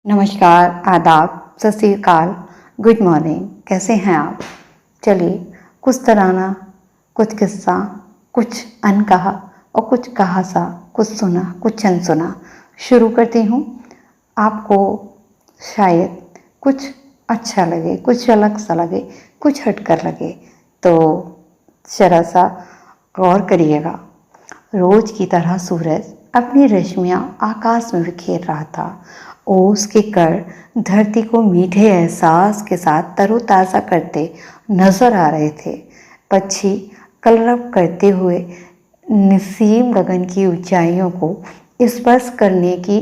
नमस्कार, आदाब, सत श्री अकाल, गुड मॉर्निंग। कैसे हैं आप? चलिए कुछ तराना, कुछ किस्सा, कुछ अनकहा और कुछ कहा सा, कुछ सुना, कुछ अनसुना शुरू करती हूँ। आपको शायद कुछ अच्छा लगे, कुछ अलग सा लगे, कुछ हटकर लगे, तो जरा सा गौर करिएगा। रोज की तरह सूरज अपनी रश्मियाँ आकाश में बिखेर रहा था। ओस के कण धरती को मीठे एहसास के साथ तरोताज़ा करते नजर आ रहे थे। पक्षी कलरव करते हुए निसीम गगन की ऊंचाइयों को स्पर्श करने की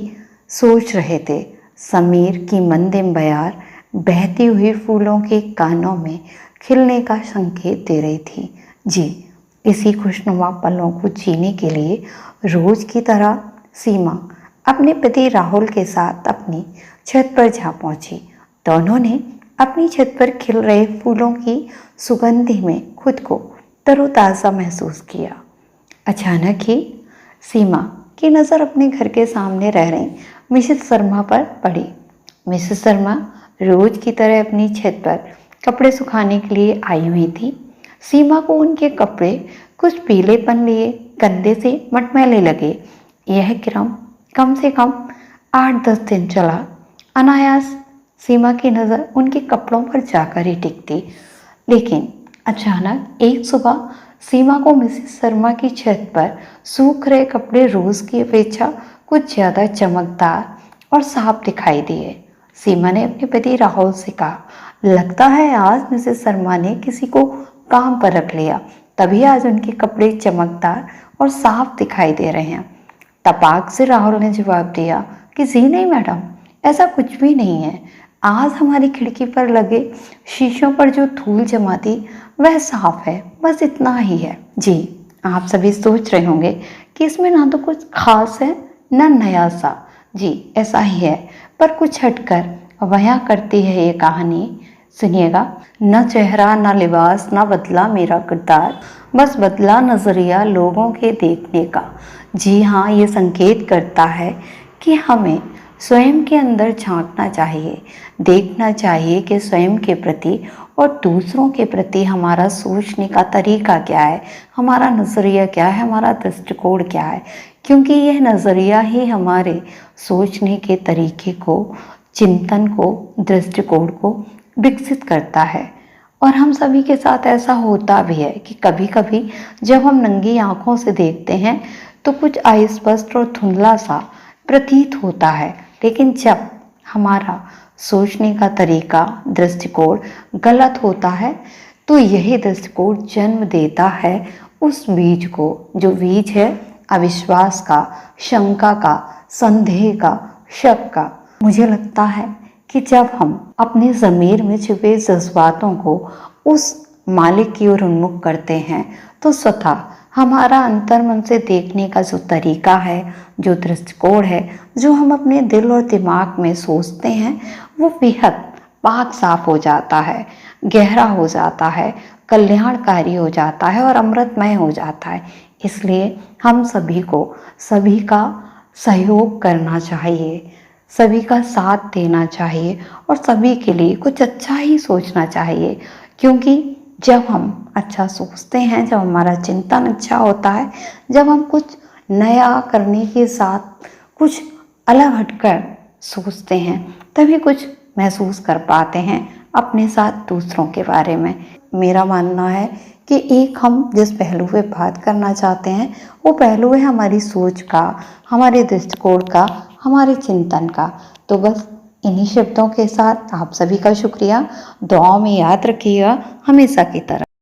सोच रहे थे। समीर की मंदिम बयार बहती हुई फूलों के कानों में खिलने का संकेत दे रही थी। जी, इसी खुशनुमा पलों को जीने के लिए रोज की तरह सीमा अपने पति राहुल के साथ अपनी छत पर जा पहुंची। दोनों ने अपनी छत पर खिल रहे फूलों की सुगंधि में खुद को तरोताज़ा महसूस किया। अचानक ही सीमा की नज़र अपने घर के सामने रह रही मिसेस शर्मा पर पड़ी। मिसेस शर्मा रोज की तरह अपनी छत पर कपड़े सुखाने के लिए आई हुई थी। सीमा को उनके कपड़े कुछ पीलेपन लिए गंदे से मटमैले लगे। यह क्रम कम से कम 8-10 दिन चला। अनायास सीमा की नज़र उनके कपड़ों पर जाकर ही टिकती, लेकिन अचानक एक सुबह सीमा को मिसेस शर्मा की छत पर सूख रहे कपड़े रोज की अपेक्षा कुछ ज़्यादा चमकदार और साफ दिखाई दिए। सीमा ने अपने पति राहुल से कहा, लगता है आज मिसेस शर्मा ने किसी को काम पर रख लिया, तभी आज उनके कपड़े चमकदार और साफ दिखाई दे रहे हैं। तपाक से राहुल ने जवाब दिया कि जी नहीं मैडम, ऐसा कुछ भी नहीं है। आज हमारी खिड़की पर लगे शीशों पर जो धूल जमा थी वह साफ है, बस इतना ही है। जी, आप सभी सोच रहे होंगे कि इसमें ना तो कुछ खास है ना नया सा। जी, ऐसा ही है, पर कुछ हटकर बयां करती है ये कहानी। सुनिएगा। न चेहरा, न लिबास, न बदला मेरा किरदार, बस बदला नजरिया लोगों के देखने का। जी हाँ, ये संकेत करता है कि हमें स्वयं के अंदर झांकना चाहिए, देखना चाहिए कि स्वयं के प्रति और दूसरों के प्रति हमारा सोचने का तरीका क्या है, हमारा नज़रिया क्या है, हमारा दृष्टिकोण क्या है, क्योंकि यह नज़रिया ही हमारे सोचने के तरीके को, चिंतन को, दृष्टिकोण को विकसित करता है। और हम सभी के साथ ऐसा होता भी है कि कभी कभी जब हम नंगी आंखों से देखते हैं तो कुछ अस्पष्ट और धुंधला सा प्रतीत होता है, लेकिन जब हमारा सोचने का तरीका, दृष्टिकोण गलत होता है तो यही दृष्टिकोण जन्म देता है उस बीज को, जो बीज है अविश्वास का, शंका का, संदेह का, शक का। मुझे लगता है कि जब हम अपने ज़मीर में छुपे जज्बातों को उस मालिक की ओर उन्मुख करते हैं तो स्वतः हमारा अंतर्मन से देखने का जो तरीका है, जो दृष्टिकोण है, जो हम अपने दिल और दिमाग में सोचते हैं, वो बेहद पाक साफ हो जाता है, गहरा हो जाता है, कल्याणकारी हो जाता है और अमृतमय हो जाता है। इसलिए हम सभी को सभी का सहयोग करना चाहिए, सभी का साथ देना चाहिए और सभी के लिए कुछ अच्छा ही सोचना चाहिए, क्योंकि जब हम अच्छा सोचते हैं, जब हमारा चिंतन अच्छा होता है, जब हम कुछ नया करने के साथ कुछ अलग हटकर सोचते हैं, तभी कुछ महसूस कर पाते हैं अपने साथ, दूसरों के बारे में। मेरा मानना है कि एक हम जिस पहलू पे बात करना चाहते हैं वो पहलू है हमारी सोच का, हमारे दृष्टिकोण का, हमारे चिंतन का। तो बस इन्हीं शब्दों के साथ आप सभी का शुक्रिया। दुआओं में याद रखिएगा हमेशा की तरह।